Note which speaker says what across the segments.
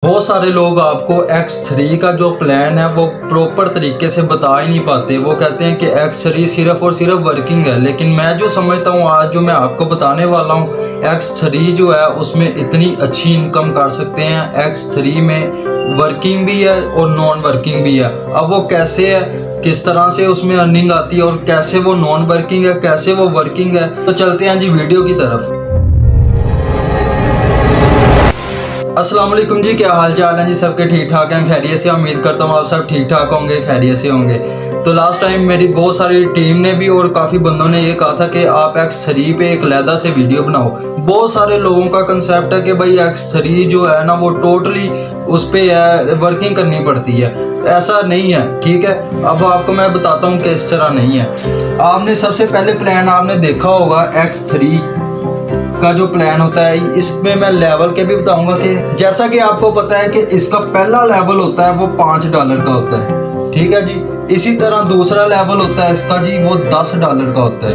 Speaker 1: बहुत सारे लोग आपको X3 का जो प्लान है वो प्रॉपर तरीके से बता ही नहीं पाते। वो कहते हैं कि X3 सिर्फ और सिर्फ वर्किंग है, लेकिन मैं जो समझता हूँ आज जो मैं आपको बताने वाला हूँ, X3 जो है उसमें इतनी अच्छी इनकम कर सकते हैं। X3 में वर्किंग भी है और नॉन वर्किंग भी है। अब वो कैसे है, किस तरह से उसमें अर्निंग आती है और कैसे वो नॉन वर्किंग है, कैसे वो वर्किंग है, तो चलते हैं जी वीडियो की तरफ। अस्सलाम वालेकुम जी, क्या हाल चाल है जी? सबके ठीक ठाक हैं, खैरियत से? उम्मीद करता हूँ आप सब ठीक ठाक होंगे, खैरियत से होंगे। तो लास्ट टाइम मेरी बहुत सारी टीम ने भी और काफ़ी बंदों ने ये कहा था कि आप X3 पे एक अलहदा से वीडियो बनाओ। बहुत सारे लोगों का कंसेप्ट है कि भाई X3 जो है ना वो टोटली उस पर है, वर्किंग करनी पड़ती है। ऐसा नहीं है, ठीक है। अब आपको मैं बताता हूँ कि इस तरह नहीं है। आपने सबसे पहले प्लान आपने देखा होगा X3 का जो प्लान होता है, इसमें मैं लेवल के भी बताऊंगा कि जैसा कि आपको पता है कि इसका पहला लेवल होता है वो $5 का होता है, ठीक है जी। इसी तरह दूसरा लेवल होता है इसका जी वो $10 का होता है,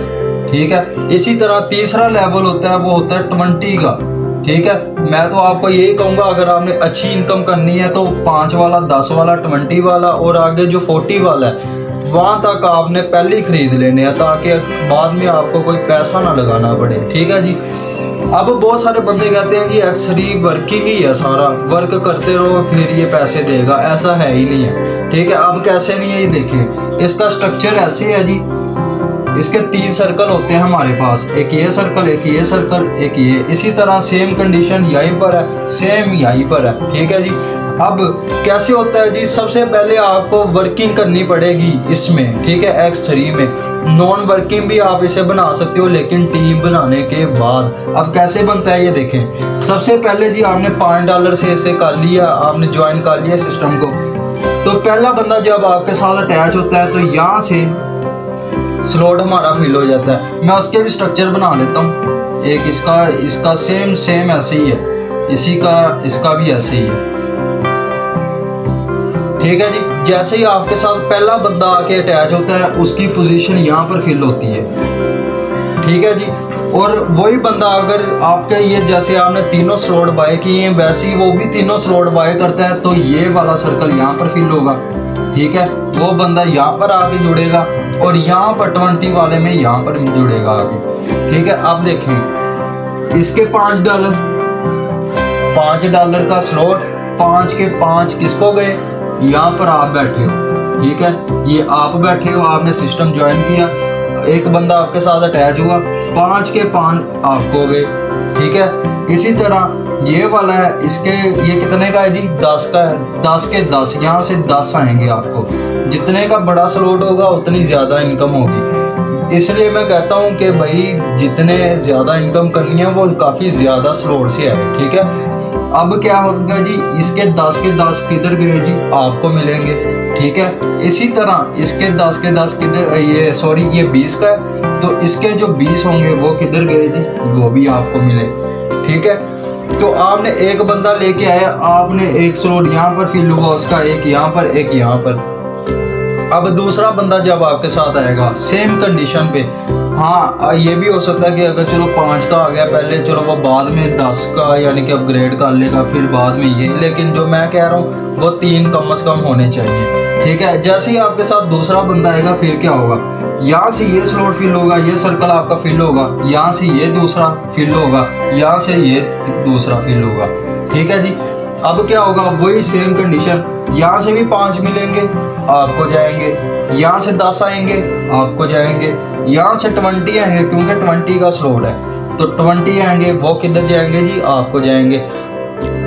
Speaker 1: ठीक है। इसी तरह तीसरा लेवल होता है वो होता है 20 का, ठीक है। मैं तो आपको यही कहूँगा अगर आपने अच्छी इनकम करनी है तो 5 वाला, 10 वाला, 20 वाला और आगे जो 40 वाला है वहाँ तक आपने पहले ही खरीद लेने हैं ताकि बाद में आपको कोई पैसा ना लगाना पड़े, ठीक है जी। अब बहुत सारे बंदे कहते हैं कि X3 वर्किंग ही है, सारा वर्क करते रहो फिर ये पैसे देगा। ऐसा है ही नहीं है, ठीक है। अब कैसे नहीं है ये देखिए, इसका स्ट्रक्चर ऐसे है जी। इसके 3 सर्कल होते हैं हमारे पास, एक ये सर्कल, एक ये सर्कल, एक ये। इसी तरह सेम कंडीशन यहीं पर है, सेम यहीं पर है, ठीक है जी। अब कैसे होता है जी, सबसे पहले आपको वर्किंग करनी पड़ेगी इसमें, ठीक है। X3 में नॉन वर्किंग भी आप इसे बना सकते हो, लेकिन टीम बनाने के बाद। अब कैसे बनता है ये देखें। सबसे पहले जी आपने $5 से इसे कर लिया, आपने ज्वाइन कर लिया सिस्टम को। तो पहला बंदा जब आपके साथ अटैच होता है तो यहाँ से स्लॉट हमारा फिल हो जाता है। मैं उसके भी स्ट्रक्चर बना लेता हूँ। एक इसका सेम ऐसे ही है, इसी का इसका भी ऐसे ही है, ठीक है जी। जैसे ही आपके साथ पहला बंदा आके अटैच होता है उसकी पोजीशन यहाँ पर फिल होती है, ठीक है जी। और वही बंदा अगर आपके ये जैसे आपने तीनों स्लॉट बाय किए हैं वैसे ही वो भी तीनों स्लॉट बाय करता है तो ये वाला सर्कल यहाँ पर फिल होगा, ठीक है। वो बंदा यहाँ पर आके जुड़ेगा और यहाँ पर 20 वाले में यहाँ पर जुड़ेगा आगे, ठीक है। अब देखें इसके $5 का स्लॉट, 5 के 5 किसको गए? यहाँ पर आप बैठे हो, ठीक है। ये आप बैठे हो, आपने सिस्टम ज्वाइन किया, एक बंदा आपके साथ अटैच हुआ, 5 के 5 आपको गए, ठीक है। इसी तरह ये वाला है, इसके ये कितने का है जी? 10 का है, 10 के 10, यहाँ से 10 आएंगे आपको। जितने का बड़ा स्लॉट होगा उतनी ज़्यादा इनकम होगी। इसलिए मैं कहता हूँ कि भाई जितने ज़्यादा इनकम करनी है वो काफ़ी ज़्यादा स्लॉट से है, ठीक है। अब क्या होगा जी, इसके 10 के 10 किधर गए जी? आपको मिलेंगे, ठीक है। इसी तरह इसके 10 के 10 किधर, ये 20 का है तो इसके जो 20 होंगे वो किधर गए जी? वो भी आपको मिले, ठीक है। तो आपने एक बंदा लेके आया, आपने एक स्लॉट यहाँ पर फिल हुआ उसका, एक यहाँ पर, एक यहाँ पर। अब दूसरा बंदा जब आपके साथ आएगा सेम कंडीशन पे, हाँ ये भी हो सकता है कि अगर चलो 5 का आ गया पहले, चलो वो बाद में 10 का यानी कि अपग्रेड कर लेगा फिर बाद में ये, लेकिन जो मैं कह रहा हूँ वो 3 कम से कम होने चाहिए, ठीक है। जैसे ही आपके साथ दूसरा बंदा आएगा फिर क्या होगा, यहाँ से ये स्लॉट फिल होगा, ये सर्कल आपका फिल होगा, यहाँ से ये दूसरा फिल होगा, यहाँ से ये दूसरा फिल होगा, ठीक है जी। अब क्या होगा, वही सेम कंडीशन, यहाँ से भी 5 मिलेंगे आपको जाएंगे, यहाँ से 10 आएंगे आपको जाएंगे, यहाँ से 20 आएंगे क्योंकि 20 का स्लॉट है तो 20 आएंगे, वो किधर जाएंगे जी? आपको जाएंगे।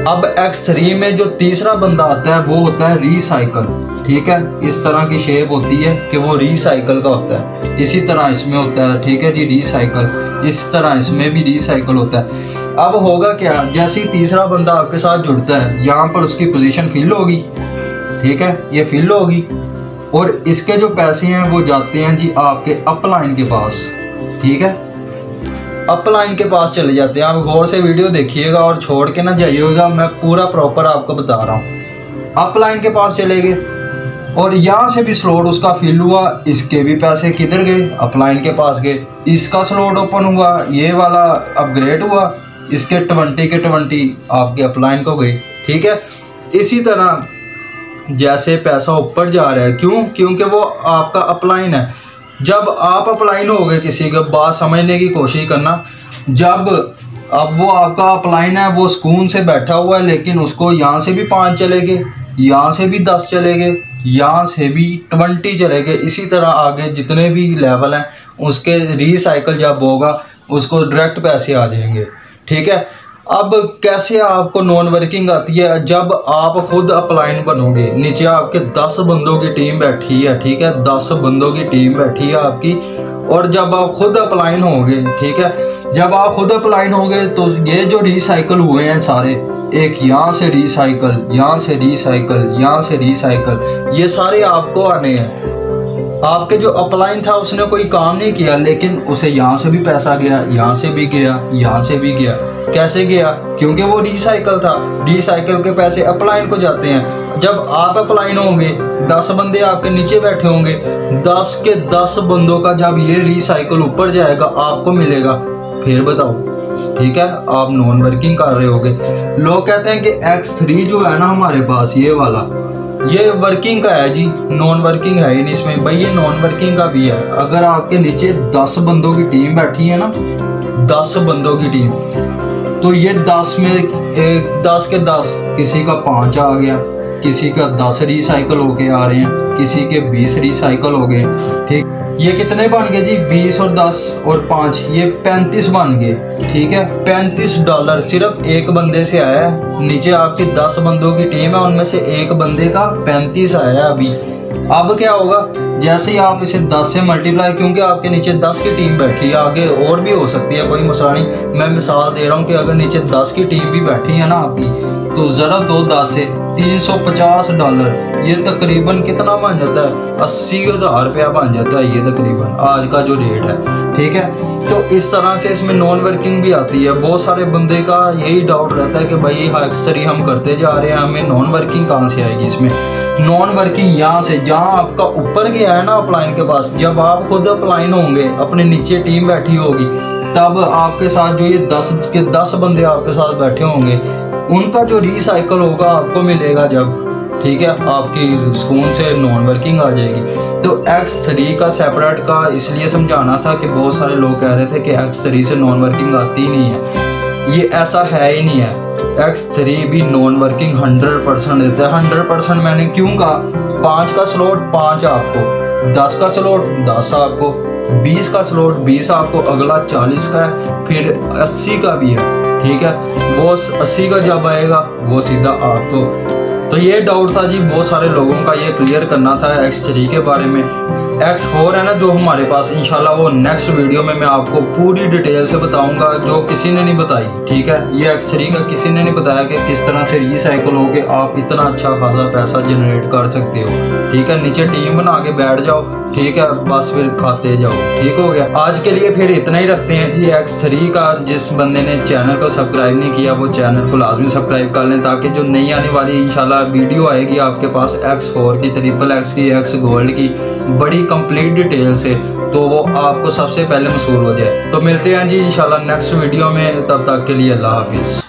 Speaker 1: अब X3 में जो तीसरा बंदा आता है वो होता है रिसाइकल, ठीक है। इस तरह की शेप होती है कि वो रिसाइकल का होता है। इसी तरह इसमें होता है, ठीक है जी, रिसाइकल। इस तरह इसमें भी रिसाइकल होता है। अब होगा क्या, जैसे ही तीसरा बंदा आपके साथ जुड़ता है यहाँ पर उसकी पोजीशन फिल होगी, ठीक है, ये फिल होगी और इसके जो पैसे हैं वो जाते हैं जी आपके अपलाइन के पास, ठीक है। अपलाइन के पास चले जाते हैं। आप गौर से वीडियो देखिएगा और छोड़ के ना जाइएगा, मैं पूरा प्रॉपर आपको बता रहा हूँ। अपलाइन के पास चले गए और यहाँ से भी स्लॉट उसका फिल हुआ, इसके भी पैसे किधर गए? अपलाइन के पास गए। इसका स्लॉट ओपन हुआ, ये वाला अपग्रेड हुआ, इसके 20 के 20 आपके अपलाइन को गए, ठीक है। इसी तरह जैसे पैसा ऊपर जा रहा है, क्यों? क्योंकि वो आपका अपलाइन है। जब आप अपलाइन हो गए, किसी का बात समझने की कोशिश करना, जब अब वो आपका अपलाइन है, वो सुकून से बैठा हुआ है, लेकिन उसको यहाँ से भी 5 चले गए, यहाँ से भी 10 चले गए, यहाँ से भी 20 चले गए, इसी तरह आगे जितने भी लेवल हैं उसके रीसाइकिल जब होगा उसको डायरेक्ट पैसे आ जाएंगे। ठीक है। अब कैसे आपको नॉन वर्किंग आती है? जब आप खुद अपलाइन बनोगे, नीचे आपके 10 बंदों की टीम बैठी है, ठीक है, 10 बंदों की टीम बैठी है आपकी, और जब आप खुद अपलाइन होंगे, ठीक है, जब आप खुद अपलाइन होंगे तो ये जो रिसाइकल हुए हैं सारे, एक यहाँ से रिसाइकल, यहाँ से रिसाइकल, यहाँ से रिसाइकल, ये सारे आपको आने हैं। आपके जो अपलाइन था उसने कोई काम नहीं किया, लेकिन उसे यहाँ से भी पैसा गया, यहाँ से भी गया, यहाँ से भी गया। कैसे गया? क्योंकि वो रिसाइकल था। रिसाइकल के पैसे अपलाइन को जाते हैं। जब आप अपलाइन होंगे, 10 बंदे आपके नीचे बैठे होंगे, 10 के 10 बंदों का जब ये रिसाइकल ऊपर जाएगा आपको मिलेगा। फिर बताओ, ठीक है, आप नॉन वर्किंग कर रहे होगे। लोग कहते हैं कि X3 जो है ना हमारे पास, ये वाला, ये वर्किंग का है जी, नॉन वर्किंग है ही नहीं इसमें। भाई ये नॉन वर्किंग का भी है। अगर आपके नीचे 10 बंदों की टीम बैठी है ना, 10 बंदों की टीम, तो ये 10 में 10 के 10, किसी का 5 आ गया, किसी का 10 रिसाइकल होके आ रहे हैं, किसी के 20 रिसाइकल हो गए। ठीक, ये कितने बन गए जी? 20 और 10 और 5, ये 35 बन गए। ठीक है, $35 सिर्फ एक बंदे से आया है। नीचे आपकी 10 बंदों की टीम है, उनमें से एक बंदे का 35 आया है अभी। अब क्या होगा? जैसे ही आप इसे 10 से मल्टीप्लाई, क्योंकि आपके नीचे 10 की टीम बैठी है, आगे और भी हो सकती है, कोई मसला नहीं, मैं मिसाल दे रहा हूँ कि अगर नीचे 10 की टीम भी बैठी है ना आपकी, तो ज़रा 2 10 से $350, ये तकरीबन कितना बन जाता है? 80,000 रुपया बन जाता है ये तकरीबन, आज का जो रेट है। ठीक है, तो इस तरह से इसमें नॉन वर्किंग भी आती है। बहुत सारे बंदे का यही डाउट रहता है कि भाई अक्सर ही हम करते जा रहे हैं, हमें नॉन वर्किंग कहाँ से आएगी? इसमें नॉन वर्किंग यहाँ से, जहाँ आपका ऊपर गया है ना अपलाइन के पास, जब आप खुद अपलाइन होंगे, अपने नीचे टीम बैठी होगी, तब आपके साथ जो ये 10 के 10 बंदे आपके साथ बैठे होंगे, उनका जो रिसाइकल होगा आपको मिलेगा जब। ठीक है, आपकी सुकून से नॉन वर्किंग आ जाएगी। तो X3 का सेपरेट का इसलिए समझाना था कि बहुत सारे लोग कह रहे थे कि X3 से नॉन वर्किंग आती ही नहीं है। ये ऐसा है ही नहीं है। X3 भी नॉन वर्किंग 100% देता है। 100% मैंने क्यों कहा? 5 का स्लॉट 5 आपको, 10 का स्लॉट 10 आपको, 20 का स्लॉट 20 आपको, अगला 40 का है, फिर 80 का भी है। ठीक है, वो 80 का जब आएगा वो सीधा आपको। तो ये डाउट था जी बहुत सारे लोगों का, ये क्लियर करना था X3 के बारे में। X4 है ना जो हमारे पास, इंशाल्लाह वो नेक्स्ट वीडियो में मैं आपको पूरी डिटेल से बताऊंगा, जो किसी ने नहीं बताई। ठीक है, ये X3 का किसी ने नहीं बताया कि किस तरह से रिसाइकल हो के आप इतना अच्छा खासा पैसा जनरेट कर सकते हो। ठीक है, नीचे टीम बना के बैठ जाओ, ठीक है, बस फिर खाते जाओ। ठीक हो गया, आज के लिए फिर इतना ही रखते हैं जी। X3 का जिस बंदे ने चैनल को सब्सक्राइब नहीं किया, वो चैनल को लाजमी सब्सक्राइब कर लें, ताकि जो नई आने वाली इंशाल्लाह वीडियो आएगी आपके पास X4 की, XXX की, X गोल्ड की, बड़ी कंप्लीट डिटेल से, तो वो आपको सबसे पहले मसूल हो जाए। तो मिलते हैं जी इंशाल्लाह नेक्स्ट वीडियो में, तब तक के लिए अल्लाह हाफिज़।